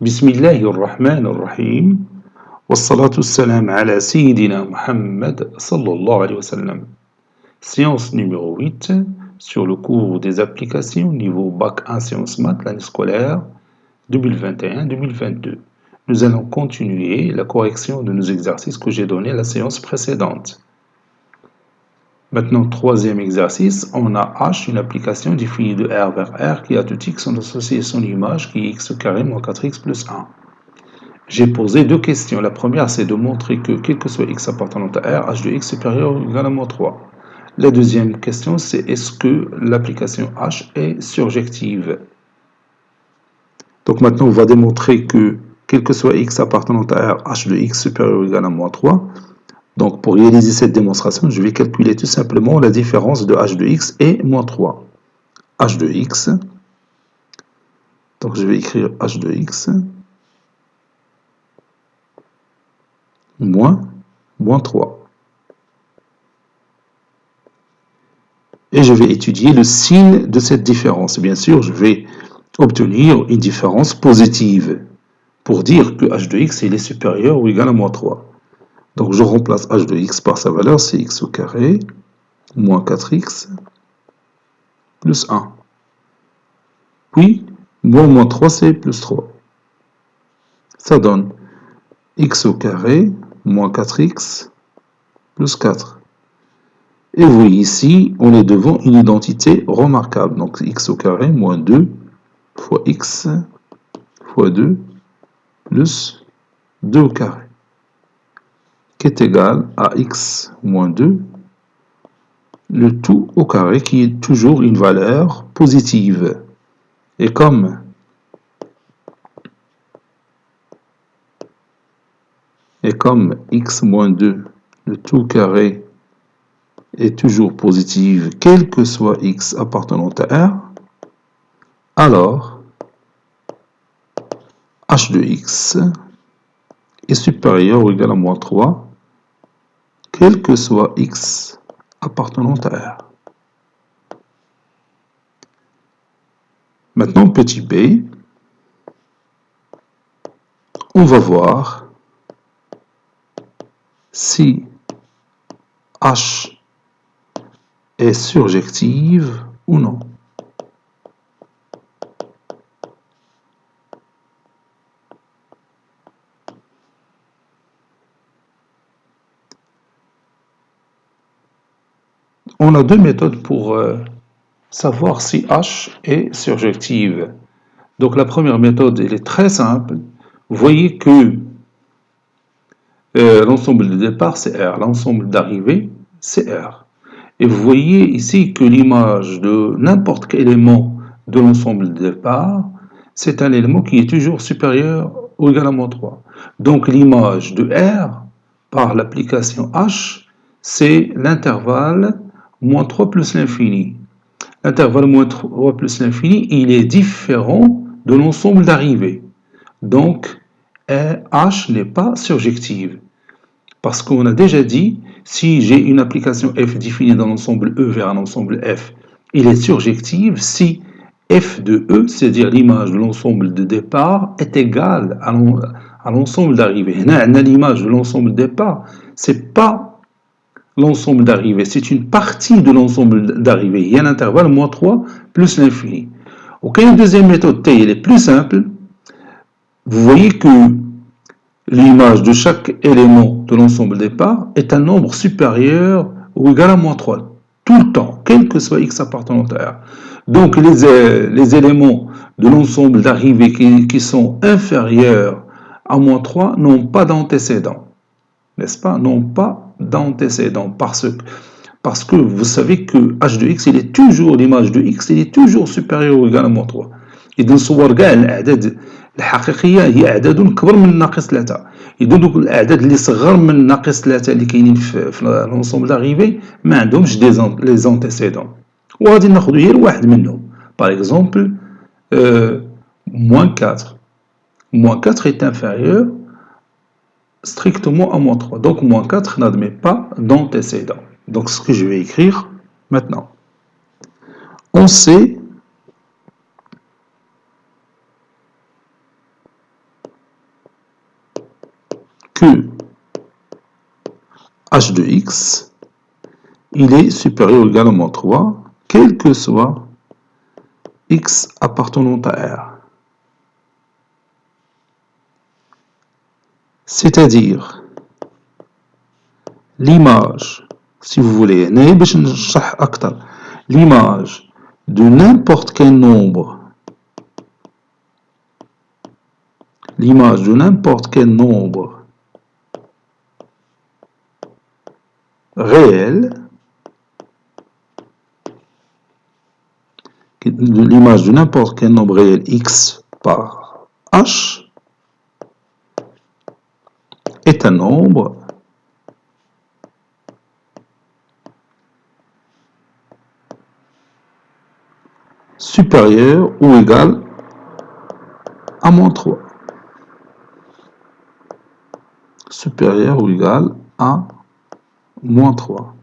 بسم الله الرحمن الرحيم والصلاة والسلام على سيدنا Muhammad sallallahu alayhi wa sallam. Séance numéro 8 sur le cours des applications niveau Bac 1 Sciences Maths l'année scolaire 2021-2022. Nous allons continuer la correction de nos exercices que j'ai donnés la séance précédente. Maintenant, troisième exercice, on a H, une application définie de R vers R qui a tout x en associé son image qui est x au carré moins 4x plus 1. J'ai posé deux questions. La première, c'est de montrer que, quel que soit x appartenant à R, h de x supérieur ou égal à moins 3. La deuxième question, c'est est-ce que l'application H est surjective? Donc maintenant, on va démontrer que, quel que soit x appartenant à R, h de x supérieur ou égal à moins 3. Donc pour réaliser cette démonstration, je vais calculer tout simplement la différence de h de x et moins 3. h de x, donc je vais écrire h de x moins 3. Et je vais étudier le signe de cette différence. Bien sûr, je vais obtenir une différence positive pour dire que h de x il est supérieur ou égal à moins 3. Donc je remplace h de x par sa valeur, c'est x au carré moins 4x plus 1. Puis, moins 3, c'est plus 3. Ça donne x au carré moins 4x plus 4. Et vous voyez ici, on est devant une identité remarquable. Donc x au carré moins 2 fois x fois 2 plus 2 au carré, qui est égal à x moins 2, le tout au carré, qui est toujours une valeur positive. Et comme x moins 2, le tout au carré, est toujours positive, quel que soit x appartenant à R, alors h de x est supérieur ou égal à moins 3, quel que soit x appartenant à R. Maintenant, petit b, on va voir si h est surjective ou non. On a deux méthodes pour savoir si h est surjective. Donc la première méthode, elle est très simple. Vous voyez que l'ensemble de départ, c'est R. L'ensemble d'arrivée, c'est R. Et vous voyez ici que l'image de n'importe quel élément de l'ensemble de départ, c'est un élément qui est toujours supérieur ou égal à moins 3. Donc l'image de R par l'application H, c'est l'intervalle moins 3 plus l'infini. L'intervalle moins 3 plus l'infini, il est différent de l'ensemble d'arrivée. Donc H n'est pas surjective. Parce qu'on a déjà dit, si j'ai une application f définie dans l'ensemble E vers un ensemble f, il est surjective si f de E, c'est-à-dire l'image de l'ensemble de départ, est égale à l'ensemble d'arrivée. L'image de l'ensemble de départ, c'est pas l'ensemble d'arrivée, c'est une partie de l'ensemble d'arrivée. Il y a un intervalle moins 3 plus l'infini. Ok, une deuxième méthode T, elle est plus simple. Vous voyez que l'image de chaque élément de l'ensemble départ est un nombre supérieur ou égal à moins 3, tout le temps, quel que soit x appartenant à R. Donc les éléments de l'ensemble d'arrivée qui sont inférieurs à moins 3 n'ont pas d'antécédent, n'est-ce pas? N'ont pas d'antécédent parce que vous savez que h de x, il est toujours, l'image de x, il est toujours supérieur ou égal à moins 3. إذا صور كاع الأعداد الحقيقية هي أعداد كبر من ناقص 3. إذا دوك الأعداد اللي صغر من ناقص 3 اللي كاينين في لونسومبل داريفي ما عندهمش لي زونتيسيدون. وغادي ناخذ غير واحد منهم. Par exemple, moins 4. Moins 4 est inférieur strictement à moins 3. Donc moins 4 n'admet pas d'antécédent. Donc ce que je vais écrire maintenant. On sait que h de x, il est supérieur ou égal à moins 3, quel que soit x appartenant à R. C'est-à-dire, l'image, si vous voulez, l'image de n'importe quel nombre, réel, l'image de n'importe quel nombre réel x par h est un nombre supérieur ou égal à moins 3. Supérieur ou égal à moins 3.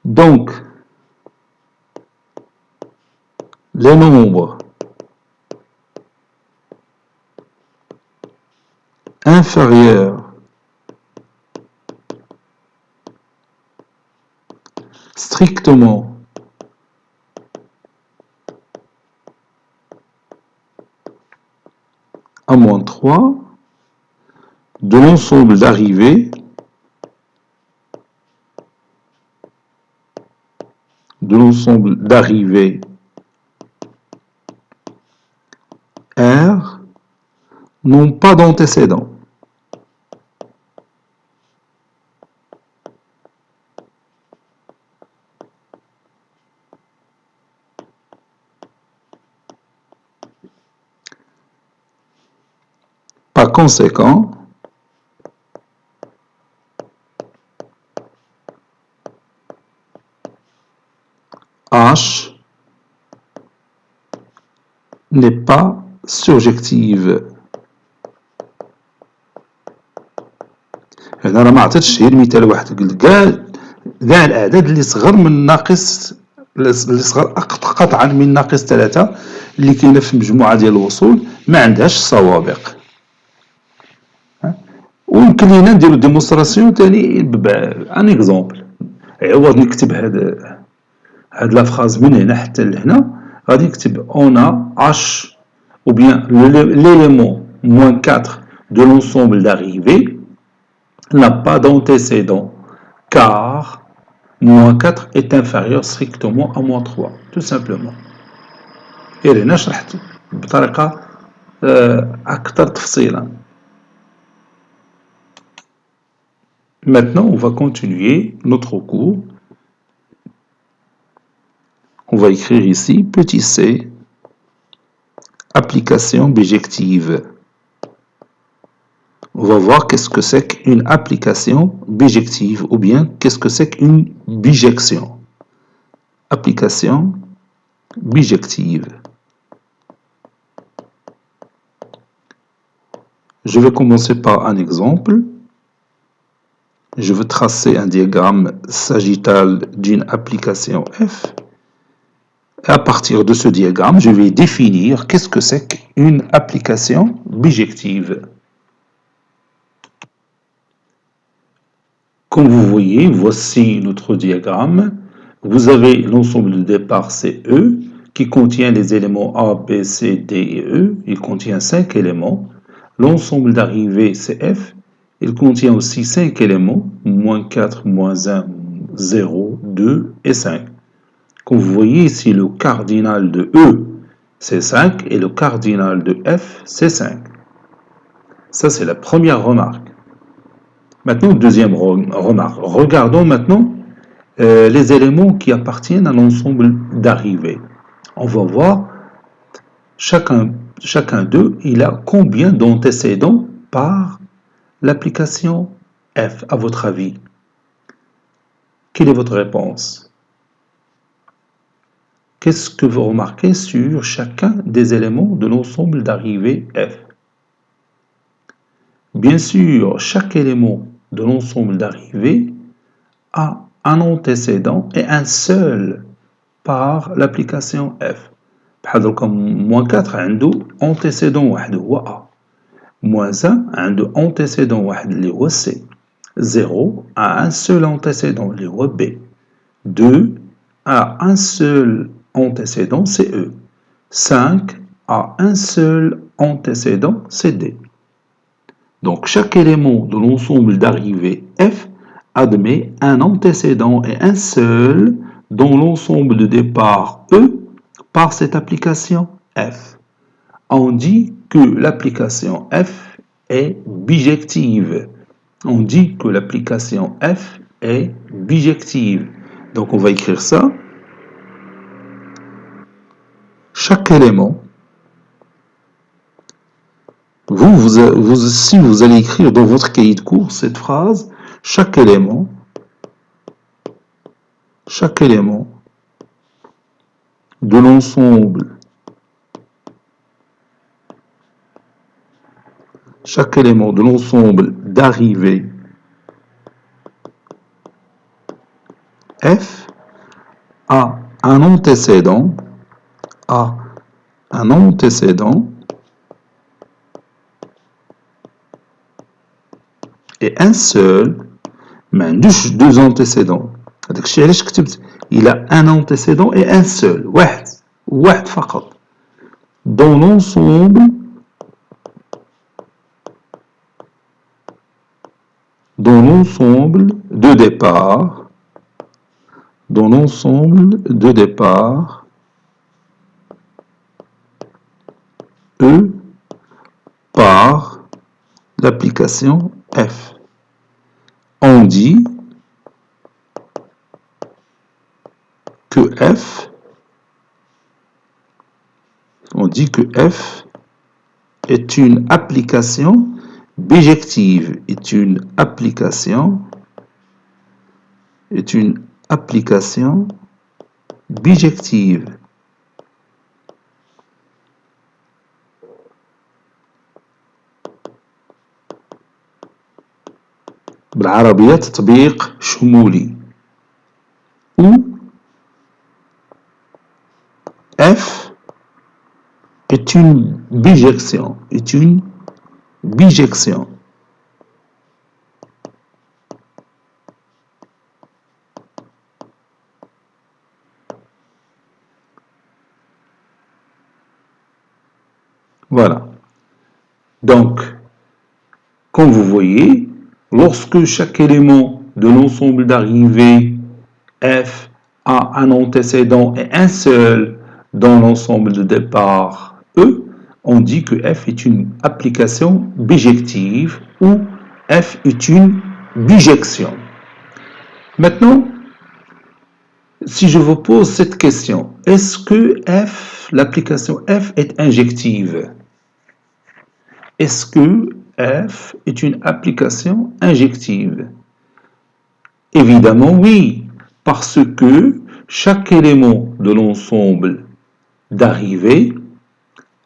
Donc, les nombres inférieurs strictement à moins 3 de l'ensemble d'arrivées R n'ont pas d'antécédent. Par conséquent, H n'est pas surjective. هنا راه ما عطيتش غير مثال واحد، قلت كاع الاعداد اللي صغر من ناقص، اللي صغر قطعا من ناقص 3 اللي كاينه في مجموعه ديال الوصول ما عندهاش السوابق. ويمكن لينا نديرو ديمونستراسيون ثاني ان اكزومبل. عوض نكتب هاد لا فراز من هنا حتى لهنا، غادي نكتب on a h ou bien l'élément moins 4 de l'ensemble d'arrivées n'a pas d'antécédent car moins 4 est inférieur strictement à moins 3 tout simplement. Et هنا شرحت بطريقة أكثر تفصيلا. Maintenant, on va continuer notre cours. On va écrire ici petit c, application bijective. On va voir qu'est-ce que c'est qu'une application bijective ou bien qu'est-ce que c'est qu'une bijection. Application bijective. Je vais commencer par un exemple. Je veux tracer un diagramme sagittal d'une application F. Et à partir de ce diagramme, je vais définir qu'est-ce que c'est qu'une application bijective. Comme vous voyez, voici notre diagramme. Vous avez l'ensemble de départ CE qui contient les éléments A, B, C, D et E. Il contient 5 éléments. L'ensemble d'arrivée CF, il contient aussi 5 éléments, moins 4, moins 1, 0, 2 et 5. Comme vous voyez ici, le cardinal de E, c'est 5 et le cardinal de F, c'est 5. Ça, c'est la première remarque. Maintenant, deuxième remarque. Regardons maintenant les éléments qui appartiennent à l'ensemble d'arrivées. On va voir chacun d'eux, il a combien d'antécédents par l'application F, à votre avis? Quelle est votre réponse? Qu'est-ce que vous remarquez sur chacun des éléments de l'ensemble d'arrivée F? Bien sûr, chaque élément de l'ensemble d'arrivée a un antécédent et un seul par l'application F. moins 4 عنده antécédent واحد هو A. Moins 1 عنده antécédent واحد اللي هو C. 0 a un seul antécédent اللي هو B. 2 a un seul antécédent c'est E. 5 a un seul antécédent c'est D. Donc chaque élément de l'ensemble d'arrivée F admet un antécédent et un seul dans l'ensemble de départ E par cette application F. On dit que l'application F est bijective. On dit que l'application F est bijective. Donc on va écrire ça. Chaque élément, si vous allez écrire dans votre cahier de cours cette phrase, chaque élément de l'ensemble d'arrivée F a un antécédent et un seul, mais deux antécédents. Il a un antécédent et un seul. واحد فقط. Dans l'ensemble de départ, E par l'application F. On dit que F est une application bijective, bijective. بالعربية تطبيق شمولي. Où F est une bijection. Voilà. Donc, comme vous voyez, lorsque chaque élément de l'ensemble d'arrivée F a un antécédent et un seul dans l'ensemble de départ E, on dit que F est une application bijective ou F est une bijection. Maintenant, si je vous pose cette question, est-ce que l'application F est injective? Est-ce que F est une application injective? Évidemment oui, parce que chaque élément de l'ensemble d'arrivée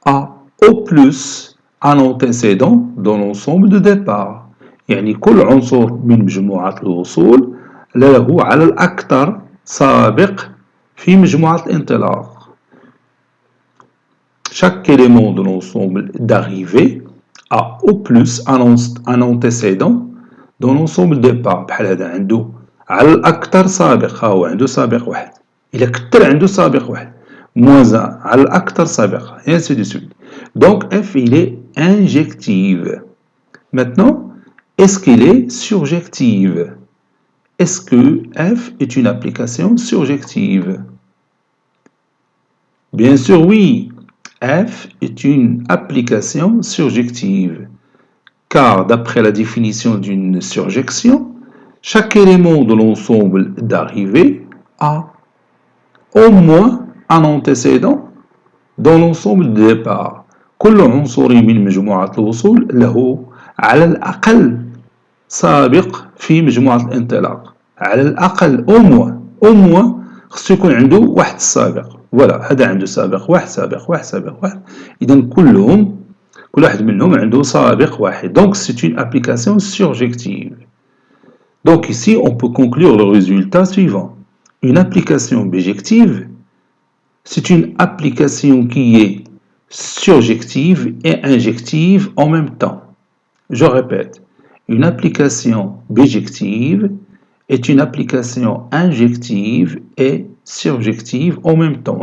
a au plus un antécédent dans l'ensemble de départ. يعني كل عنصر من مجموعة الوصول له على الأكثر سابق في مجموعة الانطلاق. Chaque élément de l'ensemble d'arrivée a au plus un antécédent dans l'ensemble de départ. بحال هذا عنده على الأكثر سابق، هو عنده سابق واحد. إلا كثر عنده سابق واحد. Moins 1 على الأكثر سابق. Et ainsi de suite. Donc F, il est injective. Maintenant, est-ce qu'il est surjective? Est-ce que F est une application surjective? Bien sûr, oui. F est une application surjective. Car d'après la définition d'une surjection, chaque élément de l'ensemble d'arrivée a au moins un antécédent dans l'ensemble de départ. كل عنصر من مجموعة الوصول له على الأقل سابق في مجموعة الانطلاق. على الأقل au moins خصو يكون عنده واحد السابق. فوالا هذا عنده سابق واحد سابق واحد. إذا كل واحد منهم عنده سابق واحد. Donc c'est une application surjective. Donc ici on peut conclure le résultat suivant. Une application bijective c'est une application qui est surjective et injective en même temps. Je répète, une application bijective est une application injective et surjective en même temps.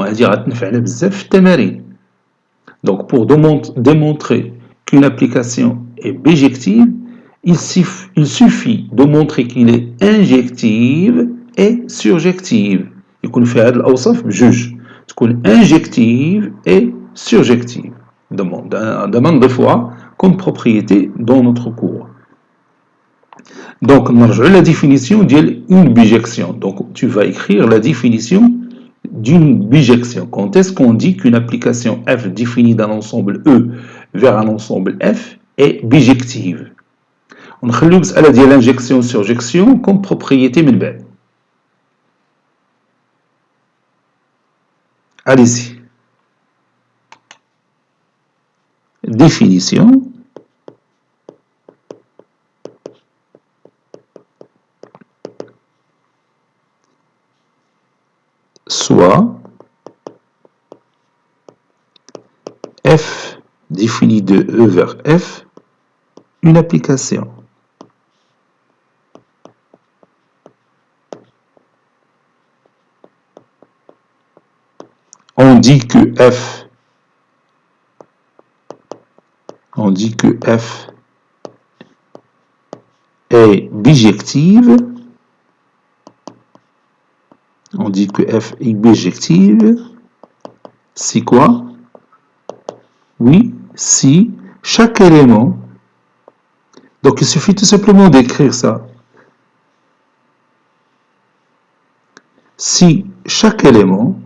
Donc, pour démontrer qu'une application est bijective, il suffit de montrer qu'il est injective et surjective. يكون في هذه الأوصاف بجوج تكون injective et surjective. Demande des fois comme propriété dans notre cours. Donc, نرجع la définition d'une bijection. Donc, tu vas écrire la définition d'une bijection. Quand est-ce qu'on dit qu'une application F définie d'un ensemble E vers un ensemble F est bijective? On va dire l'injection-surjection comme propriété من بعد. Allez-y. Définition. Soit F défini de E vers F, une application. On dit que F est bijective. On dit que F est bijective. C'est quoi? Oui, si chaque élément. Donc il suffit tout simplement d'écrire ça. Si chaque élément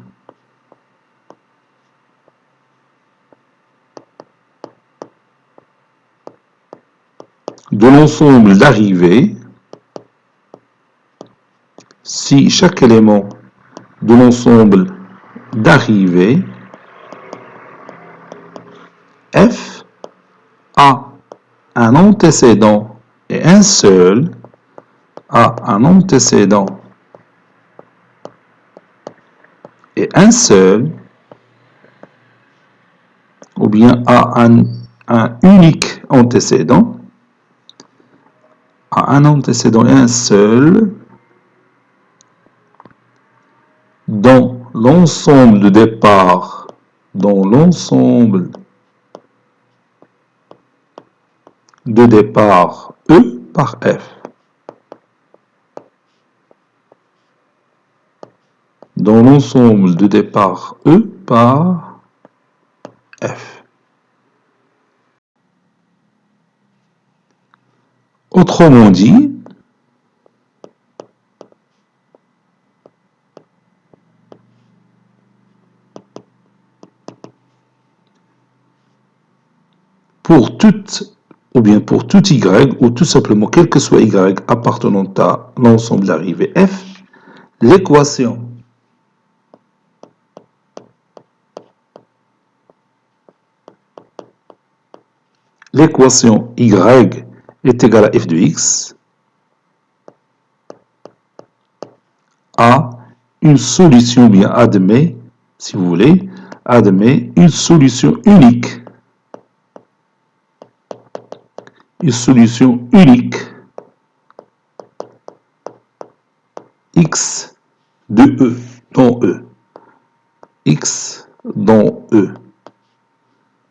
de l'ensemble d'arrivées, si chaque élément de l'ensemble d'arrivées F a un antécédent et un seul, a un antécédent et un seul, ou bien a un unique antécédent, a un antécédent et un seul, dans l'ensemble de départ, dans l'ensemble de départ E par F. Dans l'ensemble de départ E par F. Autrement dit, pour toute ou bien pour tout y, ou tout simplement quel que soit y appartenant à l'ensemble d'arrivées f, l'équation y est égale à f de x a une solution, bien admet, si vous voulez, admet une solution unique. Une solution unique x de E, dans E. X dans E.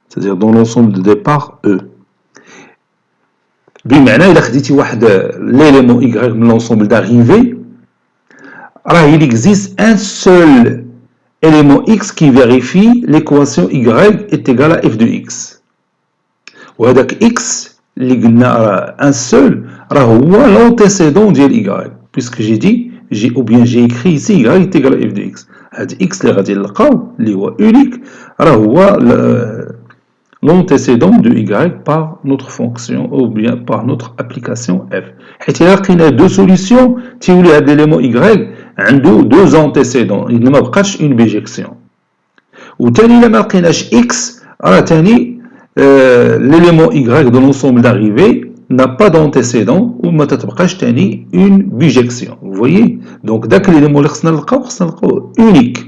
C'est-à-dire dans l'ensemble de départ E. بمعنى إلا خديتي واحد l'élément y من l'ensemble d'arrivée, il existe un seul élément x qui vérifie l'équation y est égale à f de x. وهذاك x اللي قلنا un seul هو l'antécédent ديال y, puisque j'ai dit ou bien j'ai écrit ici y est égal à f de x. هاد x اللي غادي نلقاو اللي هو unique هو l'antécédent de y par notre fonction ou bien par notre application f. حيت إلا لقينا deux solutions تيولي هاد l'élément y عنده deux antécédents, il ne ما بقاش une bijection. وثاني إلا ما لقيناش x ثاني l'élément y de l'ensemble d'arrivée n'a pas d'antécédent ou ما تتبقاش ثاني une bijection. Vous voyez? Donc داك l'élément اللي خصنا نلقاو unique.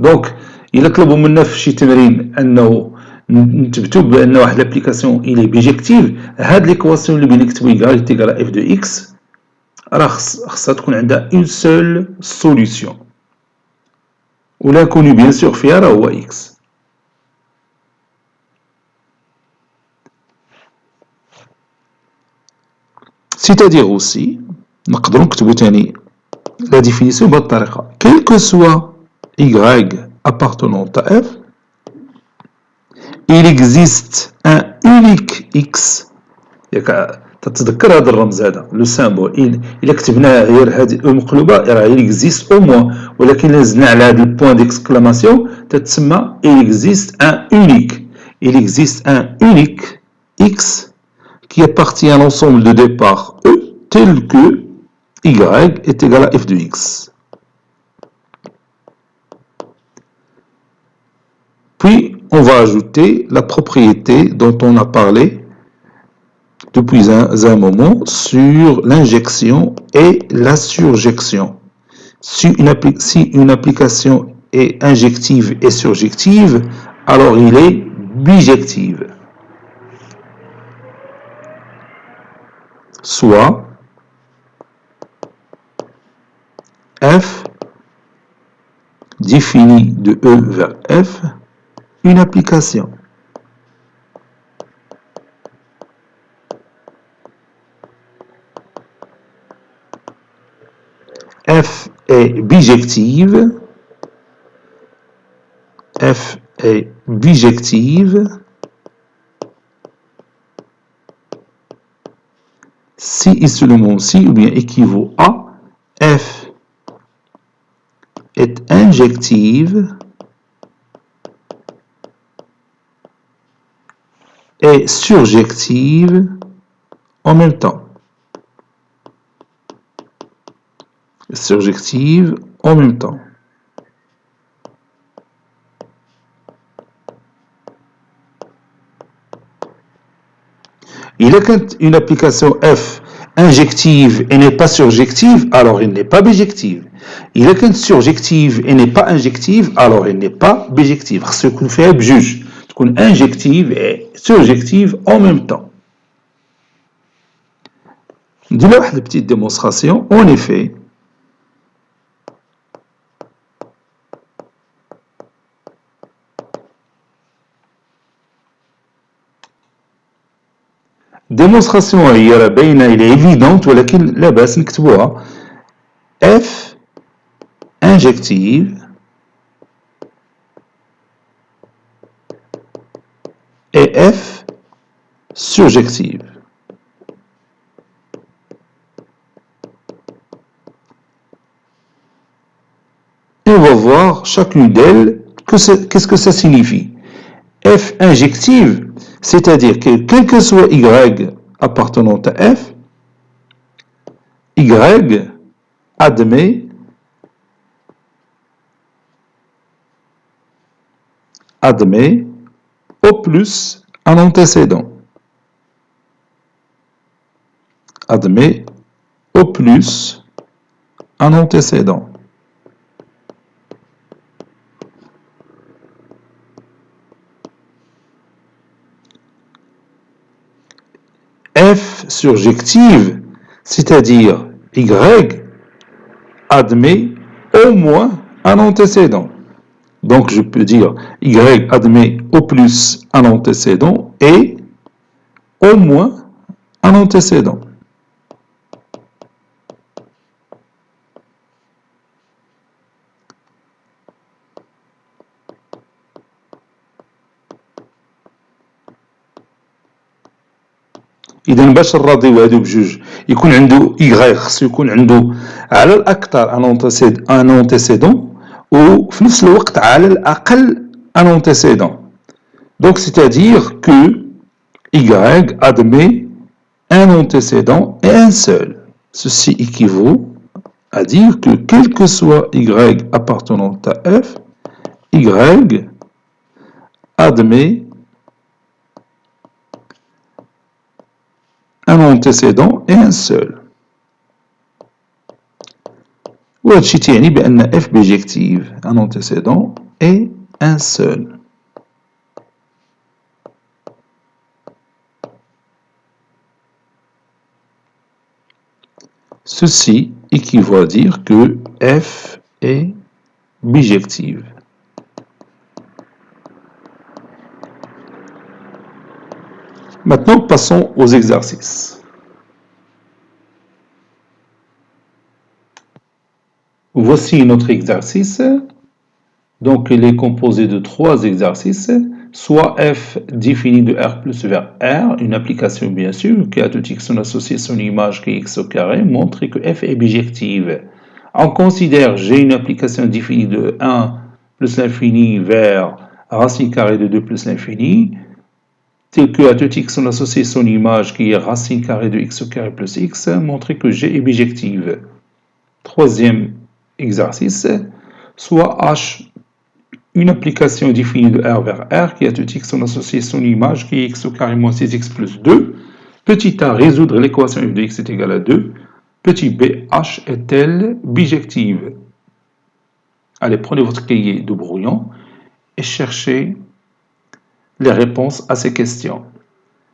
دونك الا طلبوا منا في شي تمرين انه نثبتوا بان واحد لابليكاسيون الي بيجيكتيف، هاد ليكواسيون اللي بنكتبوا y تيغال اف دو اكس راه خصها تكون عندها اون سول سوليوشن، ولا كوني بيان سور فيها راه هو اكس. c'est-à-dire aussi نقدروا نكتبوا ثاني la définition بهذه الطريقه: quel que soit y appartenant à f, il existe un unique x. ياك تتذكر هذا الرمز هذا لو سامبول، الا كتبناه غير هذه مقلوبه راه il existe au moins، ولكن الا زدنا على هذا البوان ديكسكلاماسيون تتسمى il existe un unique. il existe un unique x qui appartient à l'ensemble de départ E tel que y est égal à f de x. Puis, on va ajouter la propriété dont on a parlé depuis un moment sur l'injection et la surjection. Si une application est injective et surjective, alors il est bijective. Soit f définit de E vers F une application. F est bijective. F est bijective si et seulement si, ou bien équivaut à F est injective et surjective en même temps. Surjective en même temps. Il est qu'une application F injective et n'est pas surjective, alors elle n'est pas bijective. Il est qu'une surjective et n'est pas injective, alors elle n'est pas bijective. Ce qu'on fait بجوج تكون injective et surjective en même temps. ندير واحد petite démonstration. En effet, démonstration هي راه باينه il est évidente ولكن لا باس نكتبوها. F injective et F surjective. Et on va voir chacune d'elles qu'est-ce que ça signifie. F injective, c'est-à-dire que quel que soit y appartenant à f, y admet au plus un antécédent. Admet au plus un antécédent. F surjective, c'est-à-dire y admet au moins un antécédent. Donc je peux dire y admet au plus un antécédent et au moins un antécédent. اذا باش نراضيو هادو بجوج يكون عنده y خصو يكون عنده على الاكثر ان انتيسيدون وفي نفس الوقت على الاقل ان انتيسيدون. Donc c'est-à-dire que y admet un antécédent et un seul. Ceci équivaut à dire que quel que soit y appartenant à f, y admet un antécédent et un seul. وهادشي تعني بأن f bijective un antécédent est un seul. Ceci équivaut à dire que f est bijective. Maintenant, passons aux exercices. Voici notre exercice. Donc, il est composé de 3 exercices. Soit f défini de R plus vers R, une application bien sûr, qui à tout x on associe son image qui est x au carré, montre que f est bijective. On considère G une application définie de 1 plus l'infini vers racine carrée de 2 plus l'infini, tel que à tout x on associe son image qui est racine carrée de x au carré plus x, montrer que G est bijective. Troisième exercice, soit H une application définie de R vers R qui à tout x on associe son image qui est x au carré moins 6x plus 2. Petit a, résoudre l'équation f de x est égal à 2. Petit b, h est-elle bijective? Allez, prenez votre cahier de brouillon et cherchez les réponses à ces questions.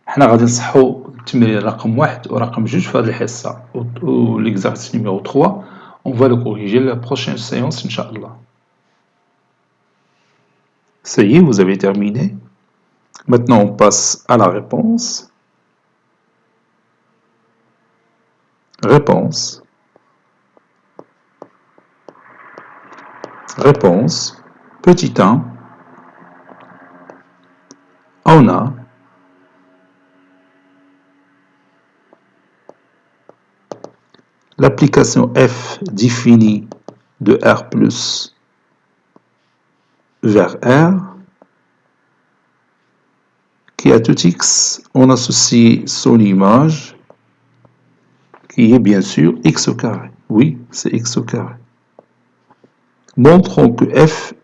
حنا غادي نصحوا التمرين رقم 1 ورقم 2 في هذه الحصة. L'exercice numéro 3, on va le corriger la prochaine séance, Inch'Allah. Ça y est, vous avez terminé. Maintenant, on passe à la réponse. Réponse. Réponse. Petit 1. On a l'application f définie de R plus vers R qui à tout x on associe son image qui est bien sûr x au carré. Oui, c'est x au carré. Montrons que f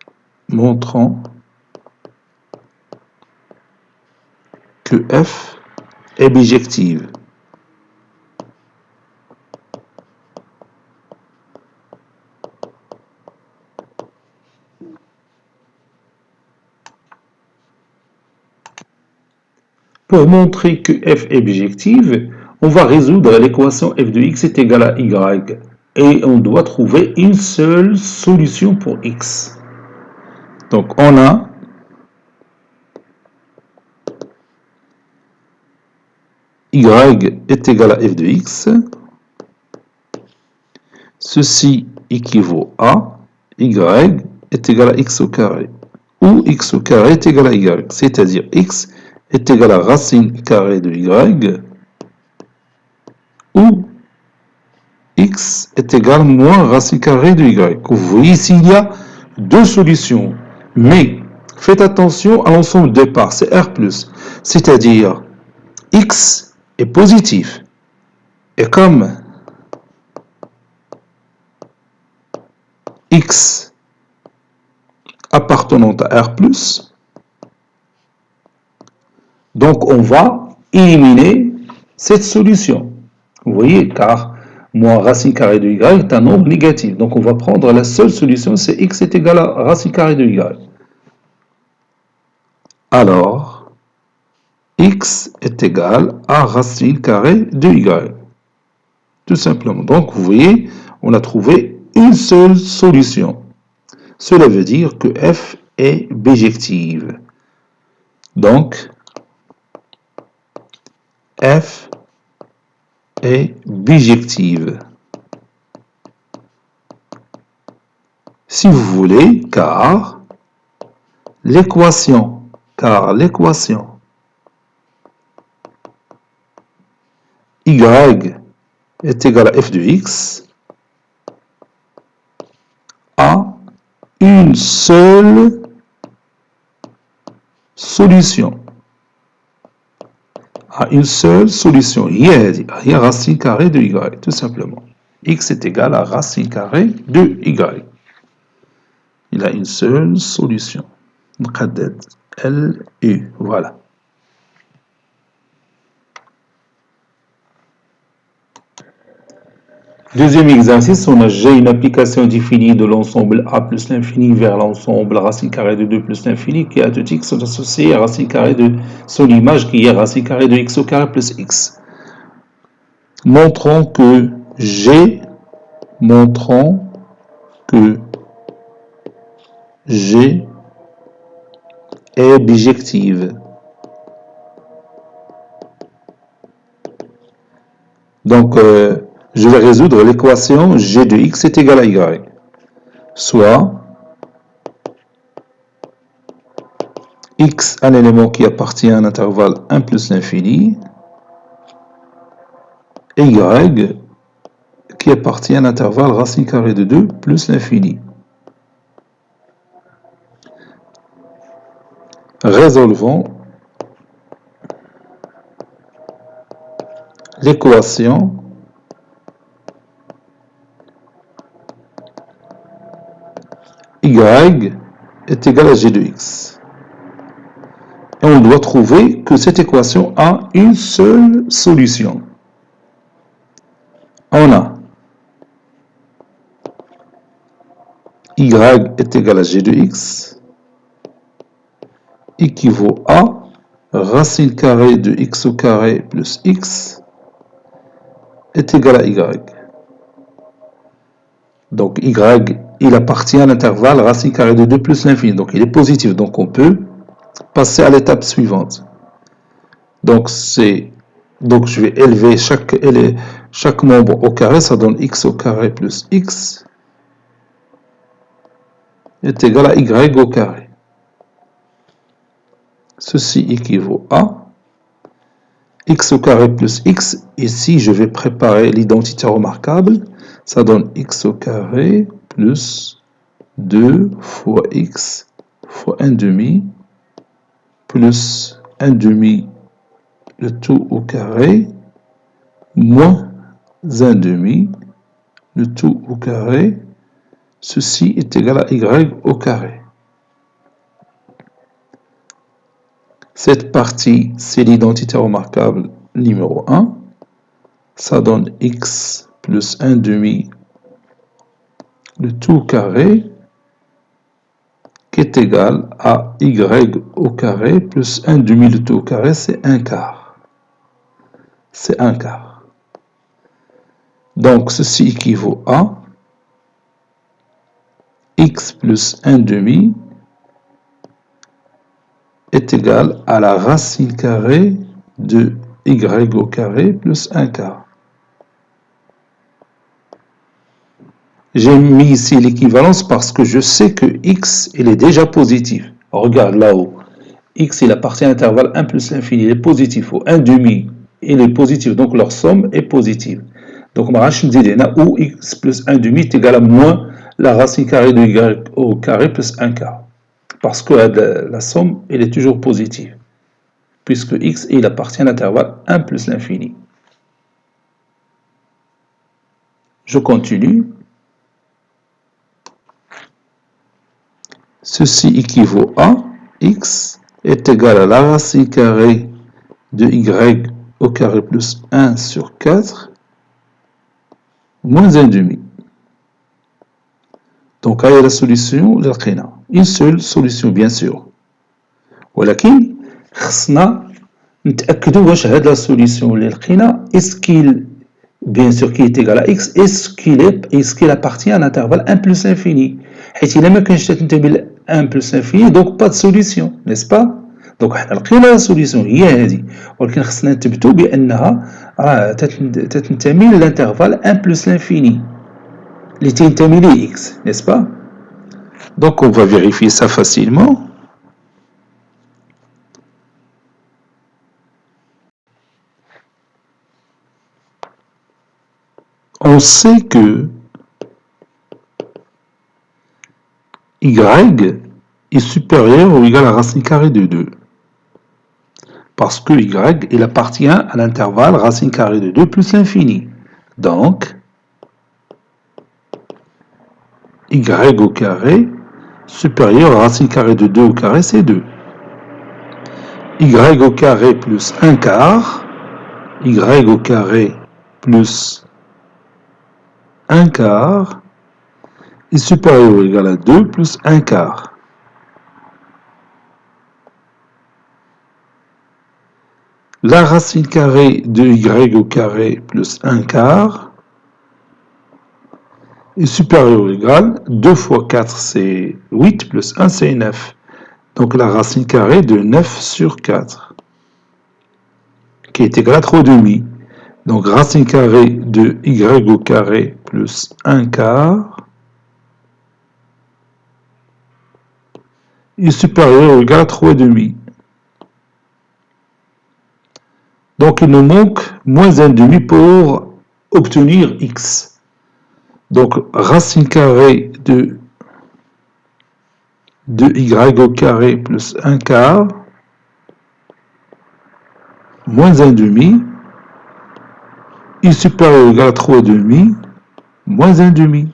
est bijective. Pour montrer que f est bijective, on va résoudre l'équation f de x est égal à y et on doit trouver une seule solution pour x. Donc on a y est égal à f de x. Ceci équivaut à y est égal à x au carré, ou x au carré est égal à y, c'est-à-dire x est égal à racine carrée de y, ou x est égal à moins racine carrée de y. Vous voyez ici, il y a deux solutions, mais faites attention à l'ensemble de parts, c'est R+, c'est-à-dire x est positif, et comme x appartenant à R+, donc on va éliminer cette solution. Vous voyez, car moins racine carrée de y est un nombre négatif. Donc on va prendre la seule solution, c'est x est égal à racine carrée de y. Alors, x est égal à racine carrée de y. Tout simplement. Donc vous voyez, on a trouvé une seule solution. Cela veut dire que f est bijective. Donc, f est bijective. Si vous voulez, car l'équation y est égale à f de x a une seule solution. Il y a racine carrée de y, tout simplement. X est égal à racine carrée de y. Il a une seule solution. LU, voilà. Deuxième exercice, on a j'ai une application définie de l'ensemble A plus l'infini vers l'ensemble racine carrée de 2 plus l'infini qui a tout x associé à racine carrée de son image qui est racine carrée de x au carré plus x. Montrons que G est bijective. Donc, je vais résoudre l'équation G de x est égal à y. Soit x, un élément qui appartient à un intervalle 1 plus l'infini, et y qui appartient à un intervalle racine carrée de 2 plus l'infini. Résolvons l'équation y est égal à g de x. Et on doit trouver que cette équation a une seule solution. On a y est égal à g de x équivaut à racine carrée de x au carré plus x est égal à y. Donc y, il appartient à l'intervalle racine carrée de 2 plus l'infini. Donc il est positif. Donc on peut passer à l'étape suivante. Donc je vais élever chaque membre au carré. Ça donne x au carré plus x est égal à y au carré. Ceci équivaut à x au carré plus x. Ici, je vais préparer l'identité remarquable. Ça donne x au carré plus 2 fois x fois 1 demi plus 1 demi le tout au carré moins 1 demi le tout au carré. Ceci est égal à y au carré. Cette partie, c'est l'identité remarquable numéro 1. Ça donne x plus 1 demi le tout carré qui est égal à y au carré plus 1 demi le tout au carré, c'est 1 quart. C'est 1 quart. Donc, ceci équivaut à x plus 1 demi est égal à la racine carrée de y au carré plus 1 quart. J'ai mis ici l'équivalence parce que je sais que x, il est déjà positif. Regarde là-haut. X, il appartient à l'intervalle 1 plus l'infini. Il est positif. 1 demi, il est positif. Donc, leur somme est positive. Donc, on va dire où x plus 1 demi est égal à moins la racine carrée de y au carré plus 1 quart. Parce que la somme, elle est toujours positive. Puisque x, il appartient à l'intervalle 1 plus l'infini. Je continue. Ceci équivaut à x est égal à la racine carrée de y au carré plus 1 sur 4 moins 1 demi. Donc, هي la solution اللي لقينا. Une seule solution, bien sûr. ولكن خصنا نتأكدوا واش هاد la solution اللي لقينا est-ce qu'il bien sûr qui est égal à x est-ce qu'il appartient à un intervalle 1 plus l'infini. حيت إلا ما كانش تنتمي ل 1 plus l'infini donc pas de solution, n'est-ce pas? donc حنا لقينا la solution هي هذه ولكن خصنا نثبتوا بأنها راه تنتمي للانترفال 1 plus l'infini اللي تنتمي ليه x, n'est-ce pas? Donc on va vérifier ça facilement. On sait que y est supérieur ou égal à racine carrée de 2. Parce que y, il appartient à l'intervalle racine carrée de 2 plus l'infini. Donc, y au carré supérieur à racine carrée de 2 au carré, c'est 2. Y au carré plus 1 quart, y au carré plus 1 quart est supérieur ou égal à 2 plus 1 quart. La racine carrée de y au carré plus 1 quart est supérieur ou égal, 2 fois 4 c'est 8 plus 1 c'est 9. Donc la racine carrée de 9 sur 4, qui est égal à 3,5. Donc racine carrée de y au carré plus 1 quart est supérieur ou égal à 3,5. Donc il nous manque moins 1,5 pour obtenir x. Donc racine carrée de y au carré plus 1 quart moins 1,5 est supérieur ou égal à 3,5 moins 1,5.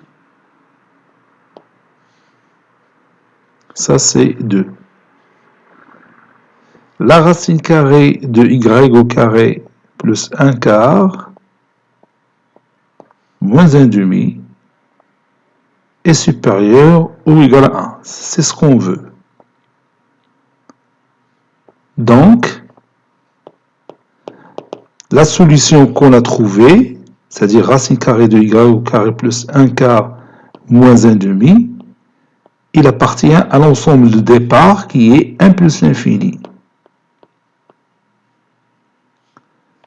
Ça c'est 2. La racine carrée de y au carré plus 1 quart moins 1,5 est supérieur ou égal à 1. C'est ce qu'on veut. Donc, la solution qu'on a trouvée, c'est-à-dire racine carrée de y au carré plus 1 quart moins 1,5, il appartient à l'ensemble de départ qui est 1 plus l'infini.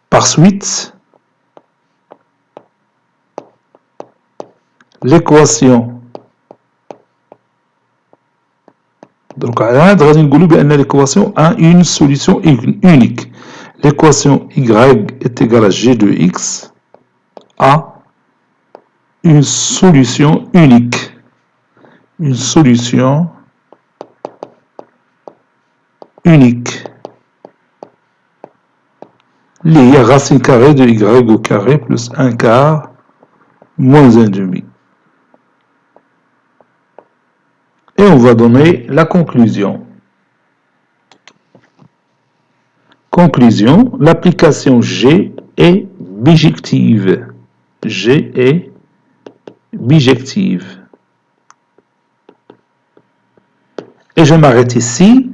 Par suite, l'équation, donc l'équation a une solution unique. L'équation y est égale à g de x a une solution unique. Une solution unique liée à racine carrée de y au carré plus 1 quart moins 1,5. Et on va donner la conclusion. Conclusion, l'application G est bijective. G est bijective. Et je m'arrête ici.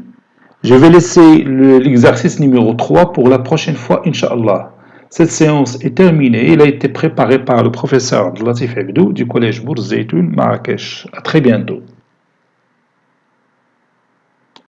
Je vais laisser l'exercice numéro 3 pour la prochaine fois, Inch'Allah. Cette séance est terminée. Elle a été préparée par le professeur Latif Abdou du collège Bourz Zeytoun, Marrakech. À très bientôt.